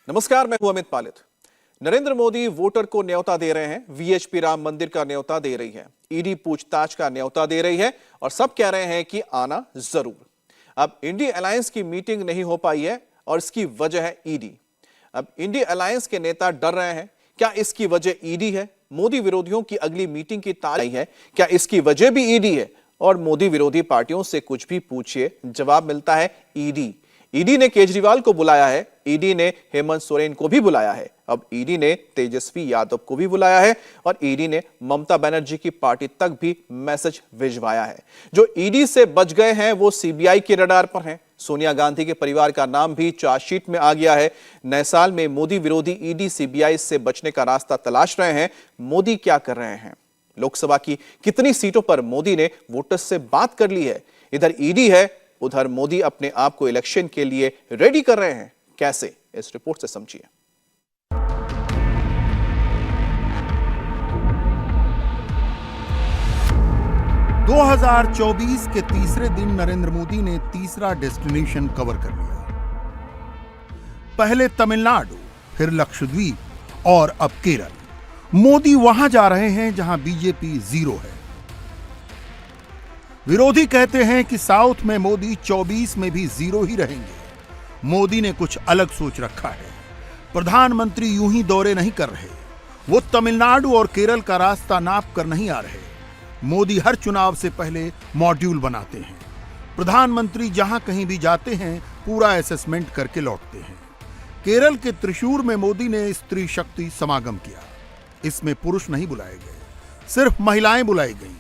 नमस्कार, मैं हूं अमित पालित। नरेंद्र मोदी वोटर को न्योता दे रहे हैं। वीएचपी राम मंदिर का न्योता दे रही है, ईडी पूछताछ का न्योता दे रही है और सब कह रहे हैं कि आना जरूर। अब इंडी अलायंस की मीटिंग नहीं हो पाई है और इसकी वजह है ईडी। अब इंडी अलायंस के नेता डर रहे हैं, क्या इसकी वजह ईडी है? मोदी विरोधियों की अगली मीटिंग की तारीख है, क्या इसकी वजह भी ईडी है? और मोदी विरोधी पार्टियों से कुछ भी पूछिए, जवाब मिलता है ईडी। ईडी ने केजरीवाल को बुलाया है, ईडी ने हेमंत सोरेन को भी बुलाया है, अब ईडी ने तेजस्वी यादव को भी बुलाया है और ईडी ने ममता बनर्जी की पार्टी तक भी मैसेज भिजवाया है। जो ईडी से बच गए हैं वो सीबीआई के रडार पर हैं। सोनिया गांधी के परिवार का नाम भी चार्जशीट में आ गया है। नए साल में मोदी विरोधी ईडी सीबीआई से बचने का रास्ता तलाश रहे हैं। मोदी क्या कर रहे हैं? लोकसभा की कितनी सीटों पर मोदी ने वोटर्स से बात कर ली है? इधर ईडी है, उधर मोदी अपने आप को इलेक्शन के लिए रेडी कर रहे हैं। कैसे? इस रिपोर्ट से समझिए। – 2024 के तीसरे दिन नरेंद्र मोदी ने तीसरा डेस्टिनेशन कवर कर लिया। पहले तमिलनाडु, फिर लक्षद्वीप और अब केरल। मोदी वहां जा रहे हैं जहां बीजेपी जीरो है। विरोधी कहते हैं कि साउथ में मोदी 24 में भी जीरो ही रहेंगे। मोदी ने कुछ अलग सोच रखा है। प्रधानमंत्री यूं ही दौरे नहीं कर रहे, वो तमिलनाडु और केरल का रास्ता नाप कर नहीं आ रहे। मोदी हर चुनाव से पहले मॉड्यूल बनाते हैं। प्रधानमंत्री जहां कहीं भी जाते हैं पूरा असेसमेंट करके लौटते हैं। केरल के त्रिशूर में मोदी ने स्त्री शक्ति समागम किया। इसमें पुरुष नहीं बुलाए गए, सिर्फ महिलाएं बुलाई गईं।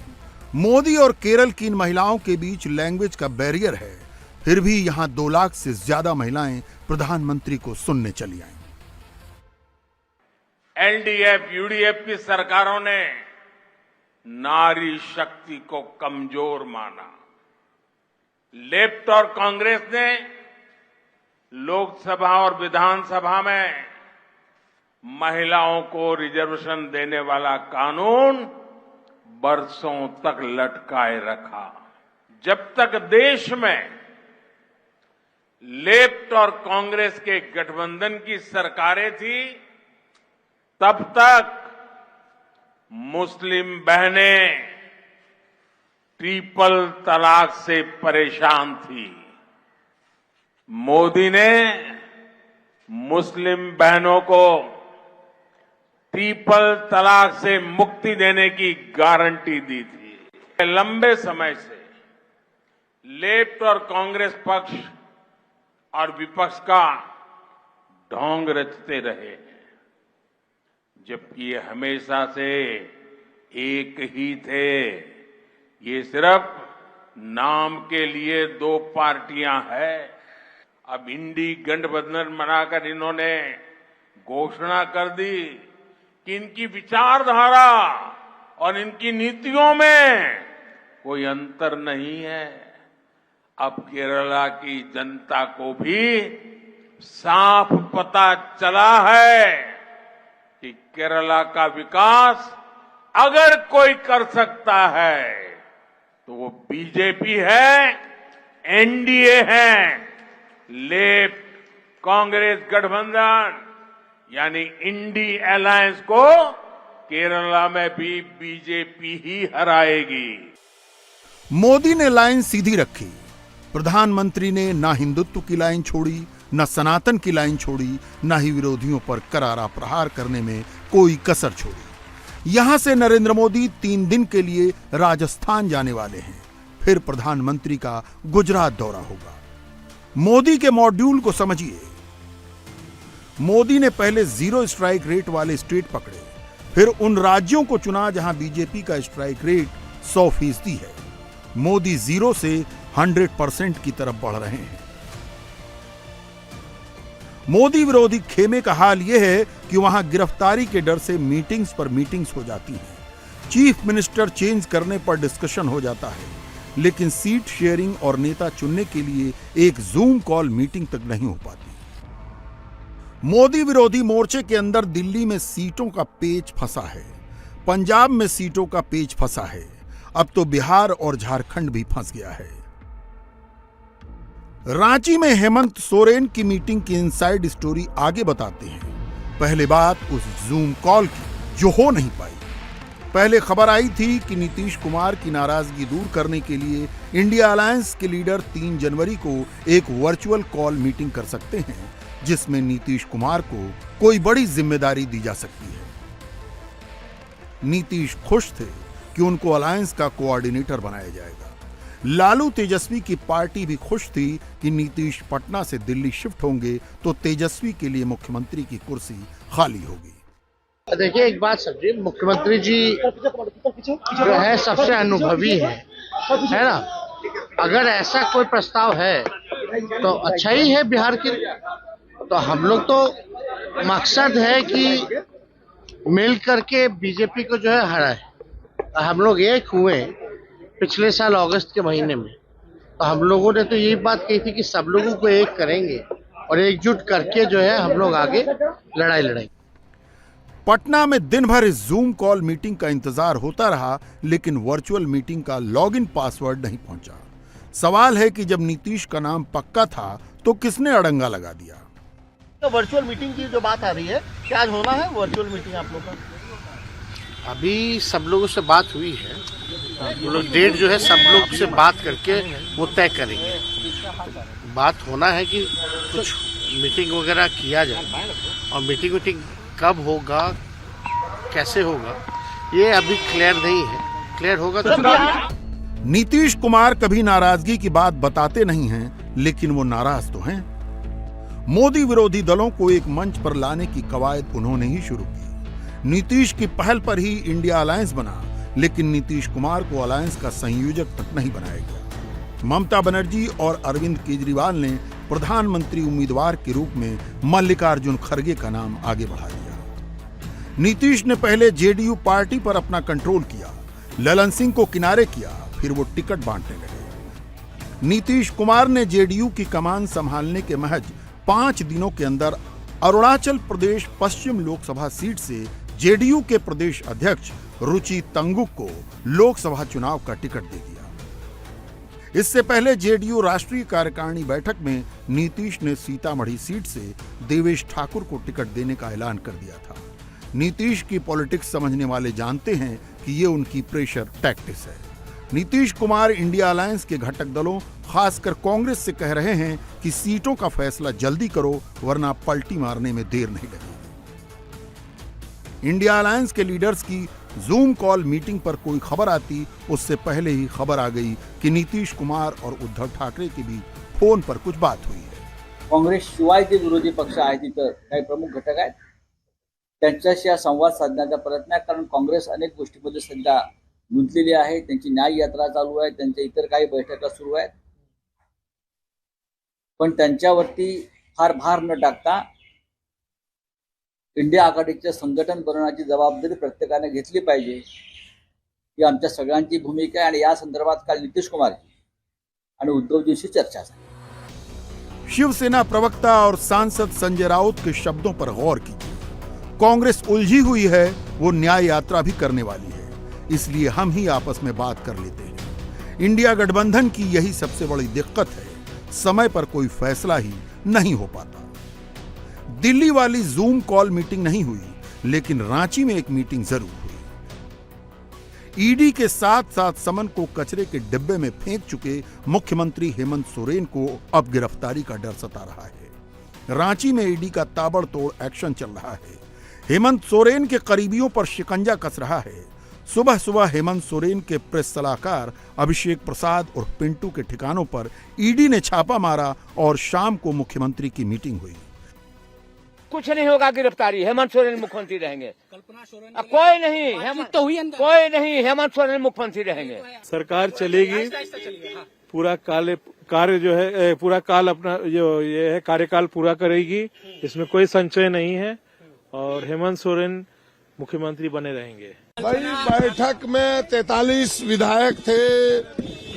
मोदी और केरल की इन महिलाओं के बीच लैंग्वेज का बैरियर है, फिर भी यहां 2 लाख से ज्यादा महिलाएं प्रधानमंत्री को सुनने चली आईं। एलडीएफ, यूडीएफ की सरकारों ने नारी शक्ति को कमजोर माना। लेफ्ट और कांग्रेस ने लोकसभा और विधानसभा में महिलाओं को रिजर्वेशन देने वाला कानून बरसों तक लटकाए रखा। जब तक देश में लेफ्ट और कांग्रेस के गठबंधन की सरकारें थी, तब तक मुस्लिम बहनें ट्रिपल तलाक से परेशान थी। मोदी ने मुस्लिम बहनों को ट्रिपल तलाक से मुक्ति देने की गारंटी दी थी। लंबे समय से लेफ्ट और कांग्रेस पक्ष और विपक्ष का ढोंग रचते रहे हैं, जबकि ये हमेशा से एक ही थे। ये सिर्फ नाम के लिए 2 पार्टियां हैं। अब इंडी गठबंधन बनाकर इन्होंने घोषणा कर दी कि इनकी विचारधारा और इनकी नीतियों में कोई अंतर नहीं है। अब केरला की जनता को भी साफ पता चला है कि केरला का विकास अगर कोई कर सकता है तो वो बीजेपी है, एनडीए है। लेफ्ट कांग्रेस गठबंधन यानी इंडी अलायंस को केरला में भी बीजेपी ही हराएगी। मोदी ने लाइन सीधी रखी। प्रधानमंत्री ने ना हिंदुत्व की लाइन छोड़ी, न सनातन की लाइन छोड़ी, न ही विरोधियों पर करारा प्रहार करने में कोई कसर छोड़ी। यहां से नरेंद्र मोदी 3 दिन के लिए राजस्थान जाने वाले हैं, फिर प्रधानमंत्री का गुजरात दौरा होगा। मोदी के मॉड्यूल को समझिए। मोदी ने पहले 0 स्ट्राइक रेट वाले स्टेट पकड़े, फिर उन राज्यों को चुना जहां बीजेपी का स्ट्राइक रेट 100% है। मोदी 0 से 100% की तरफ बढ़ रहे हैं। मोदी विरोधी खेमे का हाल यह है कि वहां गिरफ्तारी के डर से मीटिंग्स पर मीटिंग्स हो जाती हैं। चीफ मिनिस्टर चेंज करने पर डिस्कशन हो जाता है, लेकिन सीट शेयरिंग और नेता चुनने के लिए एक जूम कॉल मीटिंग तक नहीं हो पाती। मोदी विरोधी मोर्चे के अंदर दिल्ली में सीटों का पेच फंसा है, पंजाब में सीटों का पेच फंसा है, अब तो बिहार और झारखंड भी फंस गया है। रांची में हेमंत सोरेन की मीटिंग की इनसाइड स्टोरी आगे बताते हैं। पहले बात उस जूम कॉल की जो हो नहीं पाई। पहले खबर आई थी कि नीतीश कुमार की नाराजगी दूर करने के लिए इंडिया अलायंस के लीडर 3 जनवरी को एक वर्चुअल कॉल मीटिंग कर सकते हैं, जिसमें नीतीश कुमार को कोई बड़ी जिम्मेदारी दी जा सकती है। नीतीश खुश थे कि उनको अलायंस का कोऑर्डिनेटर बनाया जाएगा। लालू तेजस्वी की पार्टी भी खुश थी कि नीतीश पटना से दिल्ली शिफ्ट होंगे तो तेजस्वी के लिए मुख्यमंत्री की कुर्सी खाली होगी। देखिए, एक बात समझिए, मुख्यमंत्री जी जो है सबसे अनुभवी है ना। अगर ऐसा कोई प्रस्ताव है तो अच्छा ही है बिहार के लिए। तो हम लोग तो मकसद है कि मिल करके बीजेपी को जो है हराए। हम लोग एक हुए पिछले साल अगस्त के महीने में, तो हम लोगों ने तो यही बात कही थी कि सब लोगों को एक करेंगे और एकजुट करके जो है हम लोग आगे लड़ाई लड़ेंगे। पटना में दिन भर इस जूम कॉल मीटिंग का इंतजार होता रहा, लेकिन वर्चुअल मीटिंग का लॉगिन पासवर्ड नहीं पहुंचा। सवाल है कि जब नीतीश का नाम पक्का था तो किसने अड़ंगा लगा दिया। तो वर्चुअल मीटिंग की जो बात आ रही है, क्या आज होना है वर्चुअल मीटिंग आप लोग का? अभी सब लोगों से बात हुई है, वो लोग डेट जो है सब लोग से बात करके वो तय करेंगे। बात होना है कि कुछ मीटिंग वगैरह किया जाए, और मीटिंग कब होगा, कैसे होगा, ये अभी क्लियर नहीं है। क्लियर होगा तो। नीतीश कुमार कभी नाराजगी की बात बताते नहीं हैं, लेकिन वो नाराज तो हैं। मोदी विरोधी दलों को एक मंच पर लाने की कवायद उन्होंने ही शुरू की। नीतीश की पहल पर ही इंडिया अलायंस बना, लेकिन नीतीश कुमार को अलायंस का संयोजक तक नहीं बनाया गया। ममता बनर्जी और अरविंद केजरीवाल ने प्रधानमंत्री उम्मीदवार के रूप में मल्लिकार्जुन खड़गे का नाम आगे बढ़ा दिया। नीतीश ने पहले जेडीयू पार्टी पर अपना कंट्रोल किया, ललन सिंह को किनारे किया, फिर वो टिकट बांटने लगे। नीतीश कुमार ने जेडीयू की कमान संभालने के महज 5 दिनों के अंदर अरुणाचल प्रदेश पश्चिम लोकसभा सीट से जेडीयू के प्रदेश अध्यक्ष रुचि तंगुक को लोकसभा चुनाव का टिकट दे दिया। इससे पहले जेडीयू राष्ट्रीय कार्यकारिणी बैठक में नीतीश ने सीतामढ़ी सीट से देवेश ठाकुर को टिकट देने का ऐलान कर दिया था। नीतीश की पॉलिटिक्स समझने वाले जानते हैं कि ये उनकी प्रेशर टैक्टिक्स है। नीतीश कुमार इंडिया अलायंस के घटक दलों, खासकर कांग्रेस से कह रहे हैं कि सीटों का फैसला जल्दी करो, वरना पलटी मारने में देर नहीं लगेगी। इंडिया अलायंस के लीडर्स की जूम कॉल मीटिंग पर कोई खबर आती, उससे पहले ही खबर आ गई कि नीतीश कुमार और उद्धव ठाकरे के बीच फोन पर कुछ बात हुई है। काँग्रेस शिवाय जे विरोधी पक्ष आहेत तिथं काही प्रमुख घटक आहेत, त्यांच्याशी हा संवाद साधण्याचा प्रयत्न आहे। कारण काँग्रेस अनेक गोष्टींमध्ये सध्या गुंतलेली आहे। त्यांची न्याय यात्रा चालू आहे, त्यांच्या इतर काही बैठका सुरू आहेत, पण त्यांच्यावरती फार भार न टाकता इंडिया आघाडीचे संघटन बनवण्याची जबाबदारी प्रत्येकाने घेतली पाहिजे, ही आमच्या सगळ्यांची भूमिका आहे। आणि या संदर्भात काल नितीश कुमार आणि उद्धवजींशी चर्चा झाली। शिवसेना प्रवक्ता और सांसद संजय राउत के शब्दों पर गौर कीजिए। कांग्रेस उलझी हुई है, वो न्याय यात्रा भी करने वाली है, इसलिए हम ही आपस में बात कर लेते हैं। इंडिया गठबंधन की यही सबसे बड़ी दिक्कत है, समय पर कोई फैसला ही नहीं हो पाता। दिल्ली वाली जूम कॉल मीटिंग नहीं हुई, लेकिन रांची में एक मीटिंग जरूर हुई। ईडी के साथ साथ समन को कचरे के डिब्बे में फेंक चुके मुख्यमंत्री हेमंत सोरेन को अब गिरफ्तारी का डर सता रहा है। रांची में ईडी का ताबड़तोड़ एक्शन चल रहा है। हेमंत सोरेन के करीबियों पर शिकंजा कस रहा है। सुबह सुबह हेमंत सोरेन के प्रेस सलाहकार अभिषेक प्रसाद और पिंटू के ठिकानों पर ईडी ने छापा मारा और शाम को मुख्यमंत्री की मीटिंग हुई। कुछ नहीं होगा गिरफ्तारी, हेमंत सोरेन मुख्यमंत्री रहेंगे। कोई नहीं, हेमंत सोरेन मुख्यमंत्री रहेंगे। सरकार चलेगी, पूरा कार्य जो है पूरा काल अपना जो ये है कार्यकाल पूरा करेगी, इसमें कोई संशय नहीं है, और हेमंत सोरेन मुख्यमंत्री बने रहेंगे। भाई बैठक में 43 विधायक थे।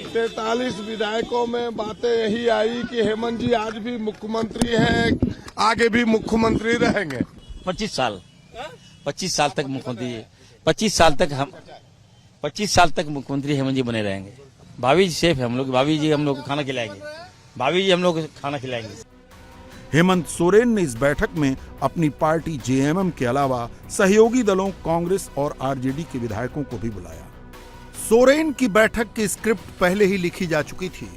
43 विधायकों में बातें यही आई कि हेमंत जी आज भी मुख्यमंत्री हैं, आगे भी मुख्यमंत्री रहेंगे। 25 साल तक मुख्यमंत्री, 25 साल तक मुख्यमंत्री हेमंत जी बने रहेंगे। भाभी जी सेफ है, हम लोग भाभी जी हम लोग को खाना खिलाएंगे, भाभी जी हम लोग खाना खिलाएंगे। हेमंत सोरेन ने इस बैठक में अपनी पार्टी जेएमएम के अलावा सहयोगी दलों कांग्रेस और आरजेडी के विधायकों को भी बुलाया। सोरेन की बैठक की स्क्रिप्ट पहले ही लिखी जा चुकी थी।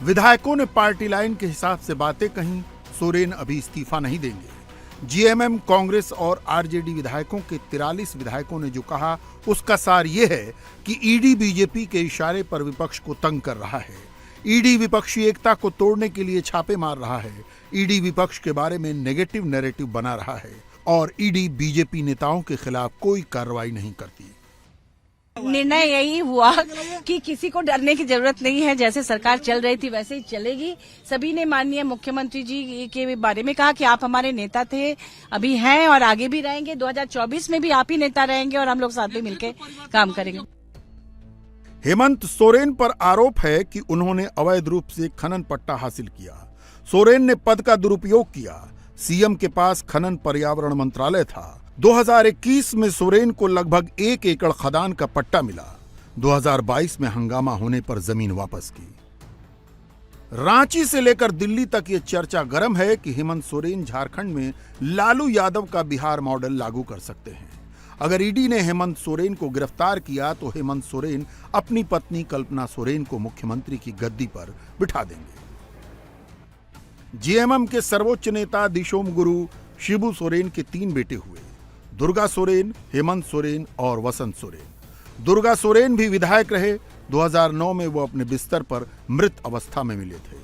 विधायकों ने पार्टी लाइन के हिसाब से बातें कहीं। सोरेन अभी इस्तीफा नहीं देंगे। जेएमएम, कांग्रेस और आरजेडी विधायकों के 43 विधायकों ने जो कहा उसका सार यह है कि ईडी बीजेपी के इशारे पर विपक्ष को तंग कर रहा है। ईडी विपक्षी एकता को तोड़ने के लिए छापे मार रहा है। ईडी विपक्ष के बारे में नेगेटिव नैरेटिव बना रहा है और ईडी बीजेपी नेताओं के खिलाफ कोई कार्रवाई नहीं करती। निर्णय यही हुआ कि किसी को डरने की जरूरत नहीं है। जैसे सरकार चल रही थी वैसे ही चलेगी। सभी ने माननीय मुख्यमंत्री जी के बारे में कहा कि आप हमारे नेता थे, अभी हैं और आगे भी रहेंगे। 2024 में भी आप ही नेता रहेंगे और हम लोग साथ में मिलकर काम करेंगे। हेमंत सोरेन पर आरोप है कि उन्होंने अवैध रूप से खनन पट्टा हासिल किया। सोरेन ने पद का दुरुपयोग किया। सीएम के पास खनन पर्यावरण मंत्रालय था। 2021 में सोरेन को लगभग 1 एकड़ खदान का पट्टा मिला। 2022 में हंगामा होने पर जमीन वापस की। रांची से लेकर दिल्ली तक ये चर्चा गर्म है कि हेमंत सोरेन झारखंड में लालू यादव का बिहार मॉडल लागू कर सकते हैं। अगर ईडी ने हेमंत सोरेन को गिरफ्तार किया तो हेमंत सोरेन अपनी पत्नी कल्पना सोरेन को मुख्यमंत्री की गद्दी पर बिठा देंगे। जेएमएम के सर्वोच्च नेता दिशोम गुरु शिबू सोरेन के 3 बेटे हुए, दुर्गा सोरेन, हेमंत सोरेन और वसंत सोरेन। दुर्गा सोरेन भी विधायक रहे। 2009 में वो अपने बिस्तर पर मृत अवस्था में मिले थे।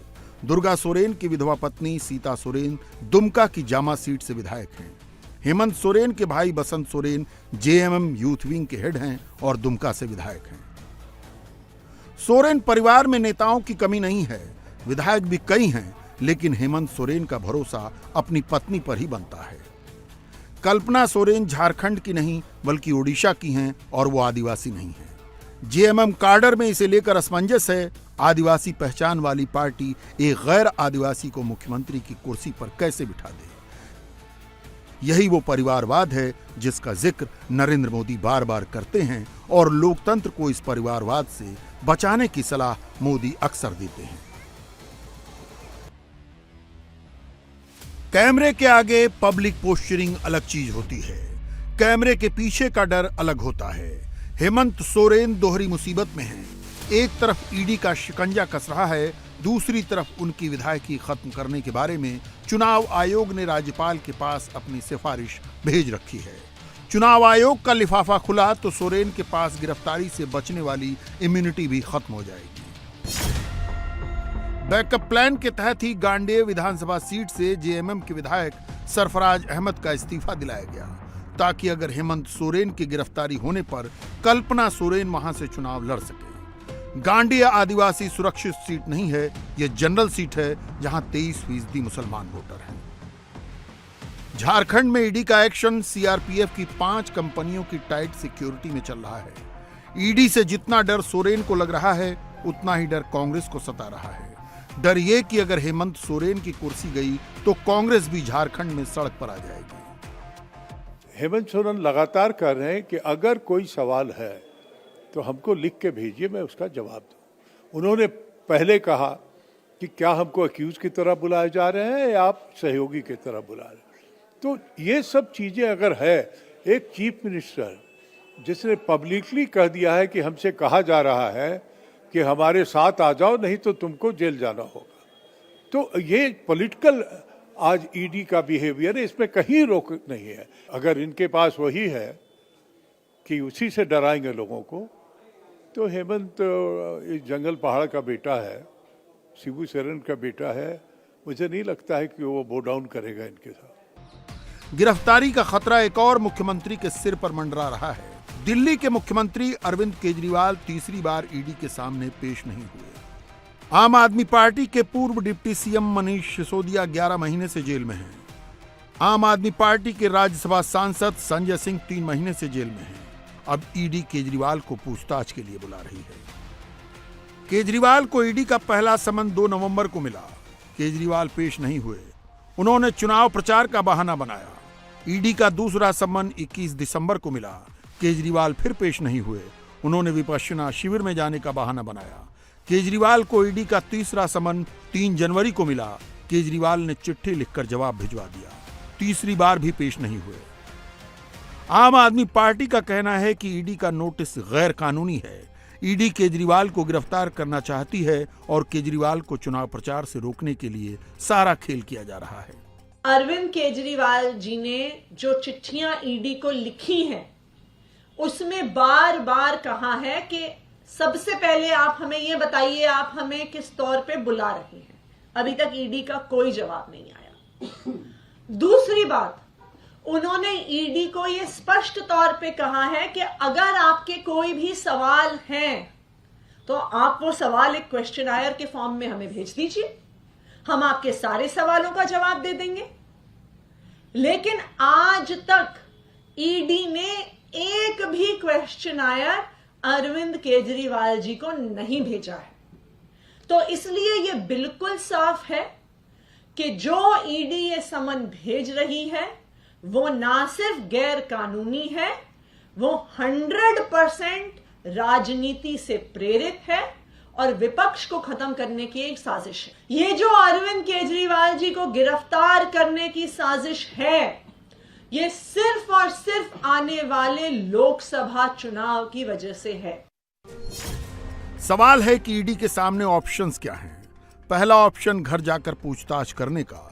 दुर्गा सोरेन की विधवा पत्नी सीता सोरेन दुमका की जामा सीट से विधायक हैं। हेमंत सोरेन के भाई Basant Soren JMM youth wing के हेड हैं और दुमका से विधायक हैं। सोरेन परिवार में नेताओं की कमी नहीं है। विधायक भी कई हैं, लेकिन हेमंत सोरेन का भरोसा अपनी पत्नी पर ही बनता है। कल्पना सोरेन झारखंड की नहीं बल्कि ओडिशा की हैं और वो आदिवासी नहीं है। जेएमएम कार्डर में इसे लेकर असमंजस है। आदिवासी पहचान वाली पार्टी एक गैर आदिवासी को मुख्यमंत्री की कुर्सी पर कैसे बिठा दे? यही वो परिवारवाद है जिसका जिक्र नरेंद्र मोदी बार बार करते हैं और लोकतंत्र को इस परिवारवाद से बचाने की सलाह मोदी अक्सर देते हैं। कैमरे के आगे पब्लिक पोस्चरिंग अलग चीज होती है। कैमरे के पीछे का डर अलग होता है। हेमंत सोरेन दोहरी मुसीबत में हैं। एक तरफ ईडी का शिकंजा कस रहा है, दूसरी तरफ उनकी विधायकी खत्म करने के बारे में चुनाव आयोग ने राज्यपाल के पास अपनी सिफारिश भेज रखी है। चुनाव आयोग का लिफाफा खुला तो सोरेन के पास गिरफ्तारी से बचने वाली इम्यूनिटी भी खत्म हो जाएगी। बैकअप प्लान के तहत ही गांडेय विधानसभा सीट से जेएमएम के विधायक सरफराज अहमद का इस्तीफा दिलाया गया ताकि अगर हेमंत सोरेन की गिरफ्तारी होने पर कल्पना सोरेन वहां से चुनाव लड़ सके। गांडेय आदिवासी सुरक्षित सीट नहीं है, यह जनरल सीट है जहां 23% मुसलमान वोटर हैं। झारखंड में ईडी का एक्शन सीआरपीएफ की 5 कंपनियों की टाइट सिक्योरिटी में चल रहा है। ईडी से जितना डर सोरेन को लग रहा है उतना ही डर कांग्रेस को सता रहा है। डर ये कि अगर हेमंत सोरेन की कुर्सी गई तो कांग्रेस भी झारखंड में सड़क पर आ जाएगी। हेमंत सोरेन लगातार कह रहे हैं कि अगर कोई सवाल है तो हमको लिख के भेजिए, मैं उसका जवाब दूं। उन्होंने पहले कहा कि क्या हमको अक्यूज की तरह बुलाए जा रहे हैं या आप सहयोगी की तरह बुला रहे हैं। तो ये सब चीजें अगर है, एक चीफ मिनिस्टर जिसने पब्लिकली कह दिया है कि हमसे कहा जा रहा है कि हमारे साथ आ जाओ नहीं तो तुमको जेल जाना होगा, तो ये पॉलिटिकल आज ईडी का बिहेवियर है, इसमें कहीं रोक नहीं है। अगर इनके पास वही है कि उसी से डराएंगे लोगों को, तो हेमंत इस जंगल पहाड़ का बेटा है, शिबू सोरेन का बेटा है, मुझे नहीं लगता है कि वो बो डाउन करेगा इनके साथ। गिरफ्तारी का खतरा एक और मुख्यमंत्री के सिर पर मंडरा रहा है। दिल्ली के मुख्यमंत्री अरविंद केजरीवाल तीसरी बार ईडी के सामने पेश नहीं हुए। आम आदमी पार्टी के पूर्व डिप्टी सीएम मनीष सिसोदिया 11 महीने से जेल में हैं। आम आदमी पार्टी के राज्यसभा सांसद संजय सिंह 3 महीने से जेल में हैं। अब ईडी केजरीवाल को पूछताछ के लिए बुला रही है। केजरीवाल को ईडी का पहला समन 2 नवंबर को मिला। केजरीवाल पेश नहीं हुए। उन्होंने चुनाव प्रचार का बहाना बनाया। ईडी का दूसरा समन 21 दिसंबर को मिला। केजरीवाल फिर पेश नहीं हुए। उन्होंने विपश्यना शिविर में जाने का बहाना बनाया। केजरीवाल को ईडी का तीसरा समन 3 जनवरी को मिला। केजरीवाल ने चिट्ठी लिखकर जवाब भिजवा दिया, तीसरी बार भी पेश नहीं हुए। आम आदमी पार्टी का कहना है कि ईडी का नोटिस गैर कानूनी है। ईडी केजरीवाल को गिरफ्तार करना चाहती है और केजरीवाल को चुनाव प्रचार से रोकने के लिए सारा खेल किया जा रहा है। अरविंद केजरीवाल जी ने जो चिट्ठियां ईडी को लिखी हैं, उसमें बार बार कहा है कि सबसे पहले आप हमें ये बताइए आप हमें किस तौर पे बुला रहे हैं। अभी तक ईडी का कोई जवाब नहीं आया। दूसरी बात, उन्होंने ईडी को ये स्पष्ट तौर पे कहा है कि अगर आपके कोई भी सवाल हैं तो आप वो सवाल एक क्वेश्चनायर के फॉर्म में हमें भेज दीजिए, हम आपके सारे सवालों का जवाब दे देंगे। लेकिन आज तक ईडी ने एक भी क्वेश्चनायर अरविंद केजरीवाल जी को नहीं भेजा है। तो इसलिए ये बिल्कुल साफ है कि जो ईडी ये समन भेज रही है वो ना सिर्फ गैर कानूनी है, वो 100% राजनीति से प्रेरित है और विपक्ष को खत्म करने की एक साजिश है। ये जो अरविंद केजरीवाल जी को गिरफ्तार करने की साजिश है, ये सिर्फ और सिर्फ आने वाले लोकसभा चुनाव की वजह से है। सवाल है कि ईडी के सामने ऑप्शंस क्या हैं। पहला ऑप्शन घर जाकर पूछताछ करने का,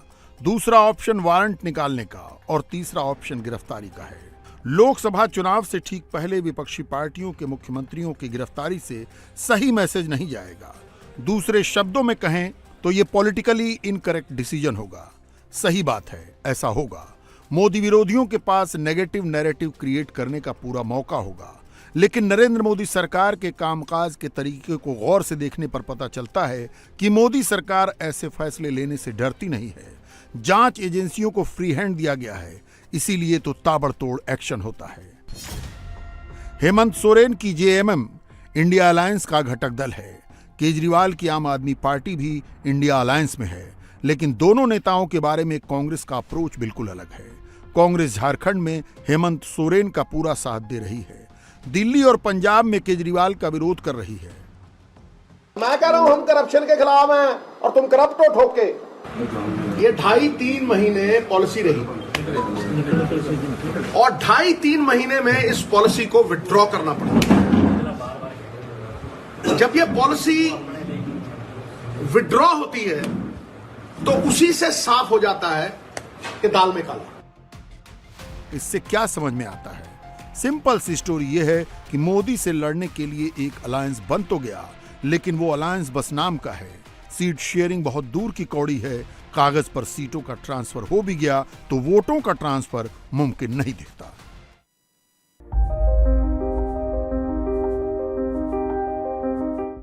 दूसरा ऑप्शन वारंट निकालने का और तीसरा ऑप्शन गिरफ्तारी का है। लोकसभा चुनाव से ठीक पहले विपक्षी पार्टियों के मुख्यमंत्रियों की गिरफ्तारी से सही मैसेज नहीं जाएगा। दूसरे शब्दों में कहें तो ये पॉलिटिकली इनकरेक्ट डिसीजन होगा। सही बात है, ऐसा होगा। मोदी विरोधियों के पास नेगेटिव नैरेटिव क्रिएट करने का पूरा मौका होगा। लेकिन नरेंद्र मोदी सरकार के कामकाज के तरीके को गौर से देखने पर पता चलता है कि मोदी सरकार ऐसे फैसले लेने से डरती नहीं है। जांच एजेंसियों को फ्री हैंड दिया गया है, इसीलिए तो ताबड़तोड़ एक्शन होता है। हेमंत सोरेन की जेएमएम इंडिया अलायंस का घटक दल है। केजरीवाल की आम आदमी पार्टी भी इंडिया अलायंस में है, लेकिन दोनों नेताओं के बारे में कांग्रेस का अप्रोच बिल्कुल अलग है। कांग्रेस झारखंड में हेमंत सोरेन का पूरा साथ दे रही है, दिल्ली और पंजाब में केजरीवाल का विरोध कर रही है। मैं कह रहा हूं हम करप्शन के खिलाफ हैं और तुम करप्ट हो ठोके। ये 2.5-3 महीने पॉलिसी रही और 2.5-3 महीने में इस पॉलिसी को विथड्रॉ करना पड़ा। जब ये पॉलिसी विथड्रॉ होती है तो उसी से साफ हो जाता है कि दाल में काला। इससे क्या समझ में आता है? सिंपल सी स्टोरी यह है कि मोदी से लड़ने के लिए एक अलायंस बन तो गया, लेकिन वो अलायंस बस नाम का है। सीट शेयरिंग बहुत दूर की कौड़ी है। कागज पर सीटों का ट्रांसफर हो भी गया तो वोटों का ट्रांसफर मुमकिन नहीं दिखता।